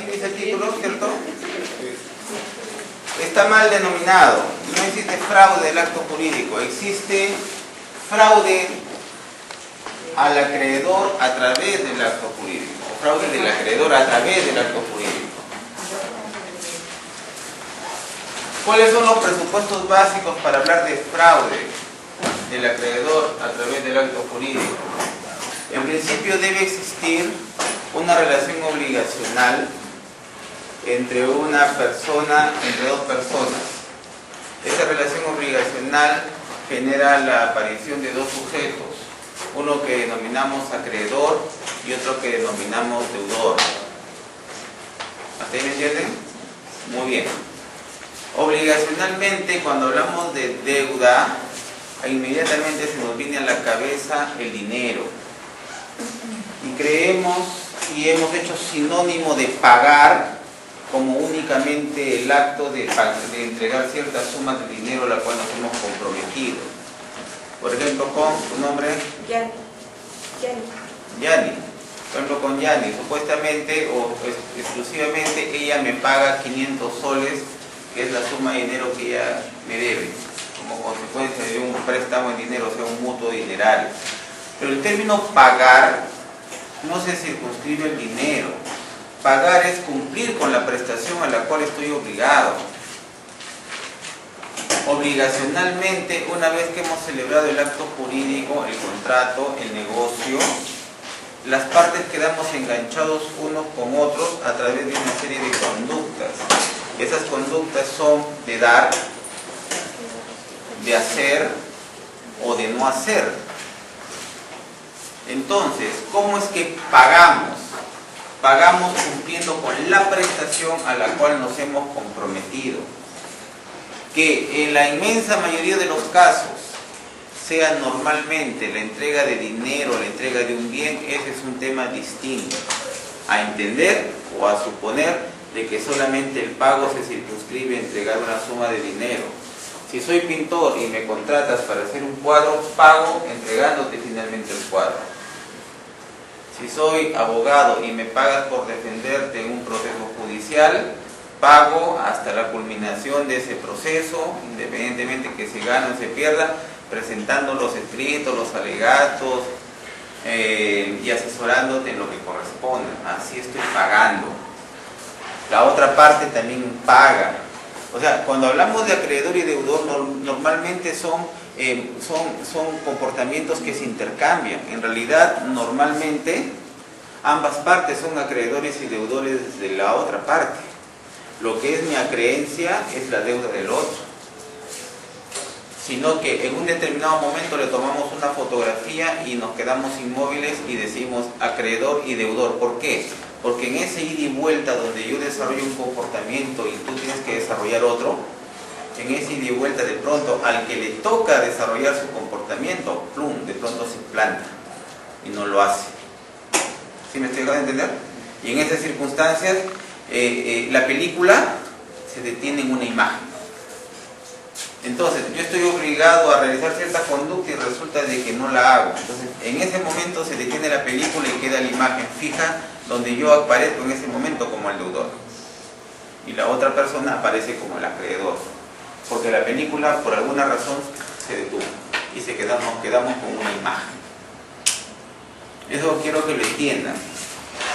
Así dice el título, ¿cierto? Está mal denominado. No existe fraude del acto jurídico, existe fraude al acreedor a través del acto jurídico, o fraude del acreedor a través del acto jurídico. ¿Cuáles son los presupuestos básicos para hablar de fraude del acreedor a través del acto jurídico? En principio debe existir una relación obligacional entre una persona, entre dos personas. Esa relación obligacional genera la aparición de dos sujetos, uno que denominamos acreedor y otro que denominamos deudor. ¿Hasta ahí me entienden? Muy bien. Obligacionalmente, cuando hablamos de deuda, inmediatamente se nos viene a la cabeza el dinero. Y creemos y hemos hecho sinónimo de pagar como únicamente el acto de entregar ciertas sumas de dinero a la cual nos hemos comprometido. Por ejemplo, con tu nombre. Yani. Por ejemplo, con Yani, supuestamente o exclusivamente ella me paga 500 soles, que es la suma de dinero que ella me debe, como consecuencia de un préstamo en dinero, o sea, un mutuo dinerario. Pero el término pagar no se circunscribe al dinero. Pagar es cumplir con la prestación a la cual estoy obligado. Obligacionalmente, una vez que hemos celebrado el acto jurídico, el contrato, el negocio, las partes quedamos enganchados unos con otros a través de una serie de conductas. Esas conductas son de dar, de hacer o de no hacer. Entonces, ¿cómo es que pagamos? Pagamos cumpliendo con la prestación a la cual nos hemos comprometido. Que en la inmensa mayoría de los casos sea normalmente la entrega de dinero, la entrega de un bien, ese es un tema distinto a entender o a suponer de que solamente el pago se circunscribe a entregar una suma de dinero. Si soy pintor y me contratas para hacer un cuadro, pago entregándote finalmente el cuadro. Si soy abogado y me pagas por defenderte en un proceso judicial, pago hasta la culminación de ese proceso, independientemente que se gane o se pierda, presentando los escritos, los alegatos y asesorándote en lo que corresponda. Así estoy pagando. La otra parte también paga. O sea, cuando hablamos de acreedor y deudor, normalmente son comportamientos que se intercambian. En realidad, normalmente, ambas partes son acreedores y deudores de la otra parte. Lo que es mi acreencia es la deuda del otro. Sino que en un determinado momento le tomamos una fotografía y nos quedamos inmóviles y decimos acreedor y deudor. ¿Por qué? Porque en ese ida y vuelta donde yo desarrollo un comportamiento y tú tienes que desarrollar otro, en ese ida y vuelta de pronto al que le toca desarrollar su comportamiento, plum, de pronto se planta y no lo hace. ¿Sí me estoy dejando de entender? Y en esas circunstancias la película se detiene en una imagen. Entonces, yo estoy obligado a realizar cierta conducta y resulta de que no la hago. Entonces, en ese momento se detiene la película y queda la imagen fija donde yo aparezco en ese momento como el deudor. Y la otra persona aparece como el acreedor. Porque la película, por alguna razón, se detuvo y nos quedamos con una imagen. Eso quiero que lo entiendan.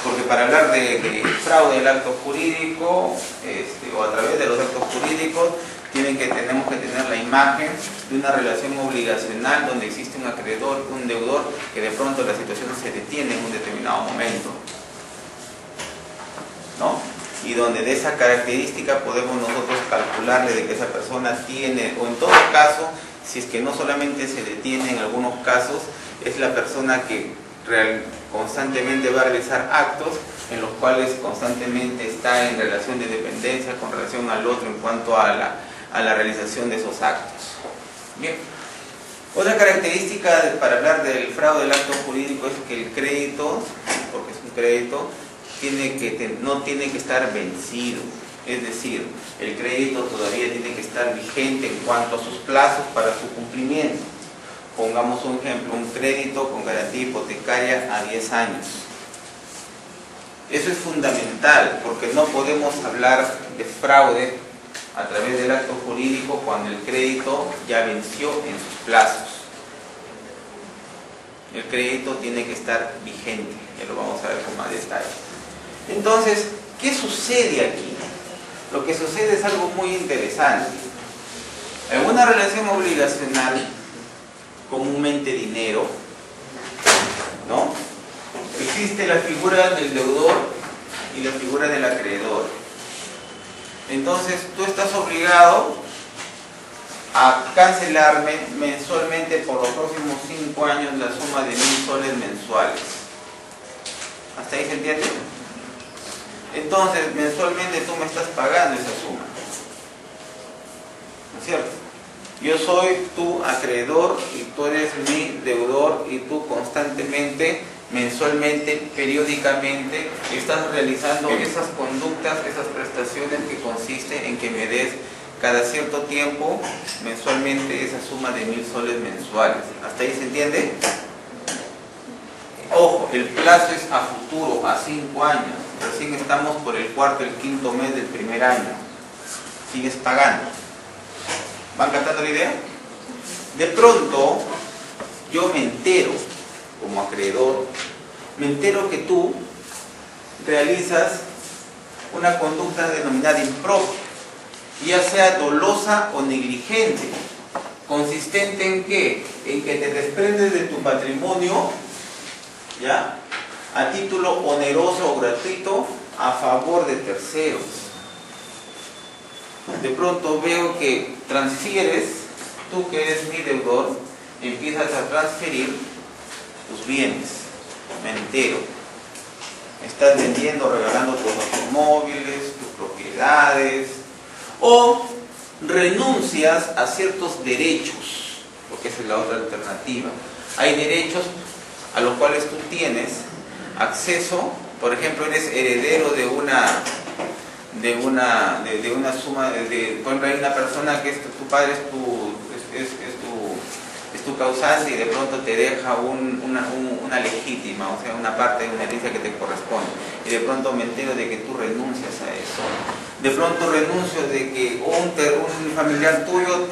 Porque para hablar de fraude del acto jurídico o a través de los actos jurídicos, tenemos que tener la imagen de una relación obligacional donde existe un acreedor, un deudor, que de pronto la situación se detiene en un determinado momento, ¿no? Y donde de esa característica podemos nosotros calcularle de que esa persona tiene, o en todo caso, si es que no solamente se detiene en algunos casos, es la persona que constantemente va a realizar actos en los cuales constantemente está en relación de dependencia con relación al otro en cuanto a la realización de esos actos. Bien. Otra característica para hablar del fraude del acto jurídico es que el crédito, porque es un crédito, no tiene que estar vencido. Es decir, el crédito todavía tiene que estar vigente en cuanto a sus plazos para su cumplimiento. Pongamos un ejemplo, un crédito con garantía hipotecaria a 10 años. Eso es fundamental, porque no podemos hablar de fraude a través del acto jurídico cuando el crédito ya venció en sus plazos. El crédito tiene que estar vigente, ya lo vamos a ver con más detalle. Entonces, ¿qué sucede aquí? Lo que sucede es algo muy interesante. En una relación obligacional, comúnmente dinero, ¿no? Existe la figura del deudor y la figura del acreedor. Entonces, tú estás obligado a cancelarme mensualmente por los próximos 5 años la suma de 1000 soles mensuales. ¿Hasta ahí se entiende? Entonces, mensualmente tú me estás pagando esa suma. ¿No es cierto? Yo soy tu acreedor y tú eres mi deudor y tú constantemente, mensualmente, periódicamente, estás realizando esas conductas, esas prestaciones que consisten en que me des cada cierto tiempo, mensualmente, esa suma de 1000 soles mensuales. ¿Hasta ahí se entiende? Ojo, el plazo es a futuro, a 5 años. Recién estamos por el cuarto, el quinto mes del primer año. Sigues pagando. ¿Van captando la idea? De pronto, yo me entero, como acreedor, me entero que tú realizas una conducta denominada impropia, ya sea dolosa o negligente, consistente en ¿qué? En que te desprendes de tu patrimonio, ¿ya?, a título oneroso o gratuito a favor de terceros. De pronto veo que transfieres, tú que eres mi deudor, empiezas a transferir tus bienes, me entero. Estás vendiendo, regalando tus automóviles, tus propiedades, o renuncias a ciertos derechos, porque esa es la otra alternativa. Hay derechos a los cuales tú tienes acceso, por ejemplo, eres heredero de una suma, por ejemplo, hay una persona que tu padre es tu causante y de pronto te deja una legítima, o sea, una parte de una herencia que te corresponde, y de pronto me entero de que tú renuncias a eso. De pronto renuncio de que un familiar tuyo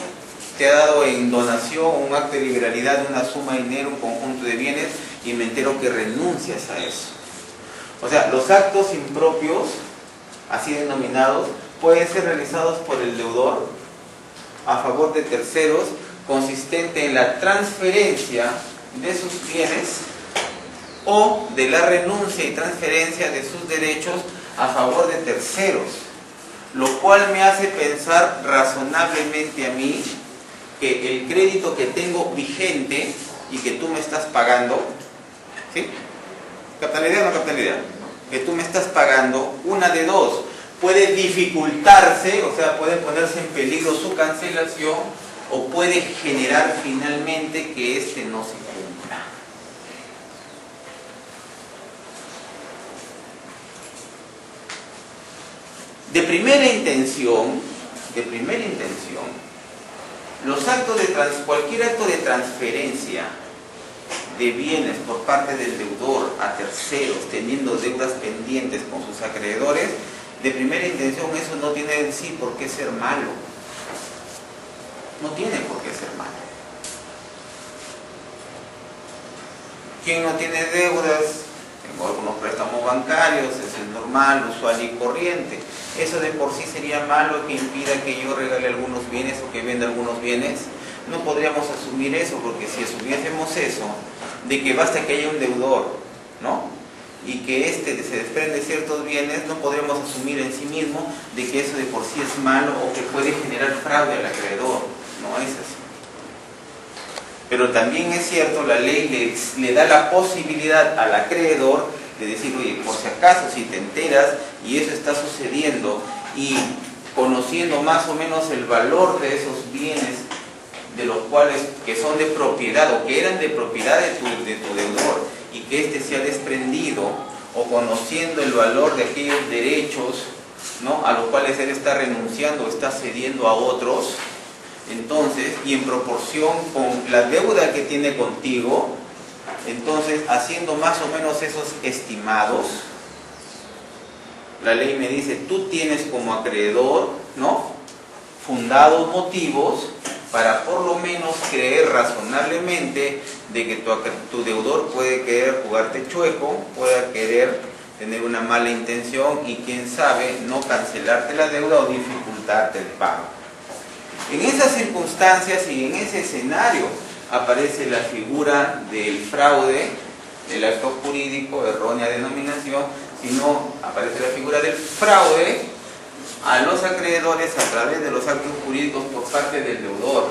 te ha dado en donación un acto de liberalidad de una suma de dinero, un conjunto de bienes, y me entero que renuncias a eso. O sea, los actos impropios, así denominados, pueden ser realizados por el deudor a favor de terceros, consistente en la transferencia de sus bienes o de la renuncia y transferencia de sus derechos a favor de terceros, lo cual me hace pensar razonablemente a mí que el crédito que tengo vigente y que tú me estás pagando, ¿sí? ¿Captan la idea o no captan la idea? Que tú me estás pagando, una de dos, puede dificultarse, o sea, puede ponerse en peligro su cancelación, o puede generar finalmente que este no se cumpla. De primera intención, cualquier acto de transferencia de bienes por parte del deudor a terceros, teniendo deudas pendientes con sus acreedores, de primera intención eso no tiene en sí por qué ser malo. No tiene por qué ser malo. ¿Quién no tiene deudas? Tengo algunos préstamos bancarios, es el normal, usual y corriente. ¿Eso de por sí sería malo que impida que yo regale algunos bienes o que venda algunos bienes? No podríamos asumir eso, porque si asumiésemos eso, de que basta que haya un deudor, ¿no?, y que éste se desprende ciertos bienes, no podríamos asumir en sí mismo de que eso de por sí es malo o que puede generar fraude al acreedor. No es así. Pero también es cierto, la ley le da la posibilidad al acreedor de decir, oye, por si acaso, si te enteras y eso está sucediendo, y conociendo más o menos el valor de esos bienes, de los cuales que son de propiedad o que eran de propiedad de tu deudor, y que éste se ha desprendido, o conociendo el valor de aquellos derechos, ¿no?, a los cuales él está renunciando o está cediendo a otros, entonces, y en proporción con la deuda que tiene contigo, entonces, haciendo más o menos esos estimados, La ley me dice, tú tienes como acreedor, ¿no?, fundados motivos para por lo menos creer razonablemente de que tu deudor puede querer jugarte chueco, pueda querer tener una mala intención y quién sabe no cancelarte la deuda o dificultarte el pago. En esas circunstancias y en ese escenario aparece la figura del fraude, del acto jurídico, errónea denominación, sino aparece la figura del fraude a los acreedores a través de los actos jurídicos por parte del deudor,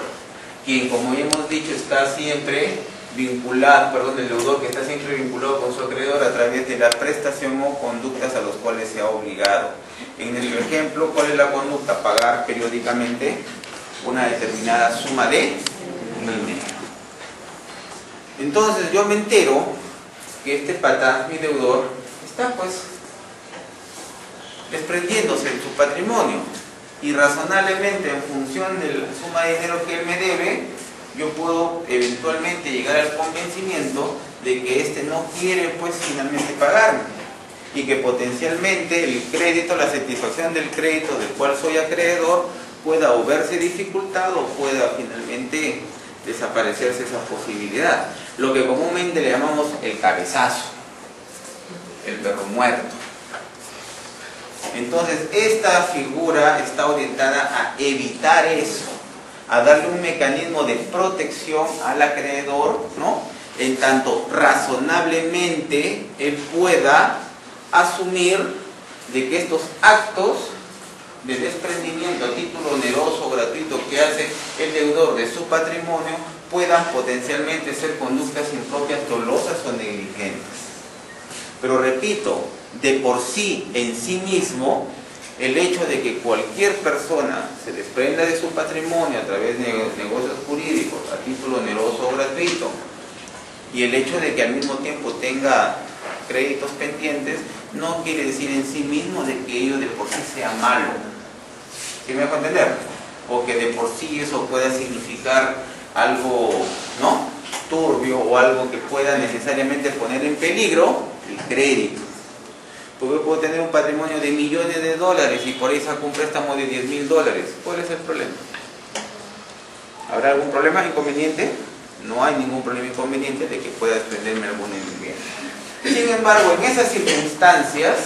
quien, como ya hemos dicho, está siempre vinculado, el deudor que está siempre vinculado con su acreedor a través de la prestación o conductas a los cuales se ha obligado. En el ejemplo, ¿cuál es la conducta? Pagar periódicamente una determinada suma de dinero. Entonces yo me entero que este pata, mi deudor, está pues desprendiéndose de su patrimonio y razonablemente en función de la suma de dinero que él me debe, yo puedo eventualmente llegar al convencimiento de que éste no quiere pues finalmente pagarme y que potencialmente el crédito, la satisfacción del crédito del cual soy acreedor pueda o verse dificultado o pueda finalmente desaparecerse esa posibilidad, lo que comúnmente le llamamos el cabezazo, el perro muerto. Entonces esta figura está orientada a evitar eso, a darle un mecanismo de protección al acreedor, ¿no?, en tanto razonablemente él pueda asumir de que estos actos de desprendimiento a título oneroso o gratuito que hace el deudor de su patrimonio puedan potencialmente ser conductas impropias, dolosas o negligentes. Pero repito, de por sí, en sí mismo, el hecho de que cualquier persona se desprenda de su patrimonio a través de negocios jurídicos a título oneroso o gratuito, y el hecho de que al mismo tiempo tenga créditos pendientes, no quiere decir en sí mismo de que ello de por sí sea malo. ¿Sí me dejo entender? O que de por sí eso pueda significar algo, ¿no?, turbio o algo que pueda necesariamente poner en peligro el crédito. Porque yo puedo tener un patrimonio de millones de dólares y por ahí saco un préstamo de $10.000. ¿Cuál es el problema? ¿Habrá algún problema, inconveniente? No hay ningún problema inconveniente de que pueda desprenderme algún bien. Sin embargo, en esas circunstancias,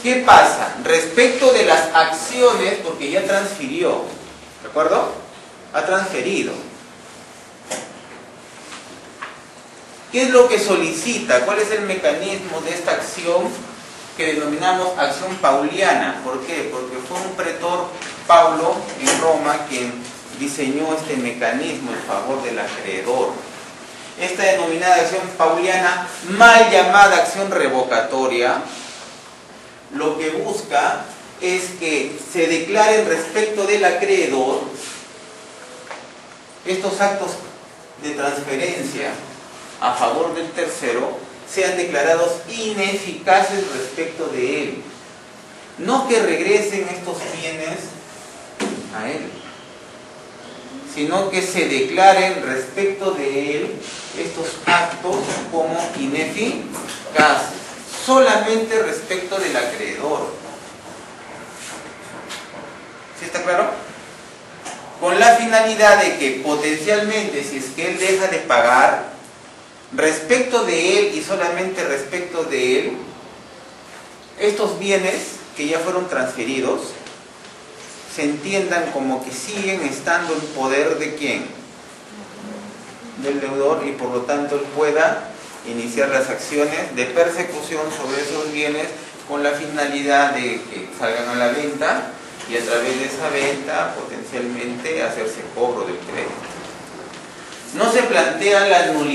¿qué pasa? Respecto de las acciones, porque ya transfirió, ¿de acuerdo? Ha transferido. ¿Qué es lo que solicita? ¿Cuál es el mecanismo de esta acción que denominamos acción pauliana? ¿Por qué? Porque fue un pretor, Paulo, en Roma, quien diseñó este mecanismo en favor del acreedor. Esta denominada acción pauliana, mal llamada acción revocatoria, lo que busca es que se declaren respecto del acreedor estos actos de transferencia a favor del tercero sean declarados ineficaces respecto de él. No que regresen estos bienes a él, sino que se declaren respecto de él estos actos como ineficaces, solamente respecto del acreedor. ¿Sí está claro? Con la finalidad de que potencialmente, si es que él deja de pagar, respecto de él y solamente respecto de él, estos bienes que ya fueron transferidos se entiendan como que siguen estando en poder de ¿quién? Del deudor, y por lo tanto él pueda iniciar las acciones de persecución sobre esos bienes con la finalidad de que salgan a la venta y a través de esa venta potencialmente hacerse cobro del crédito. No se plantea la nulidad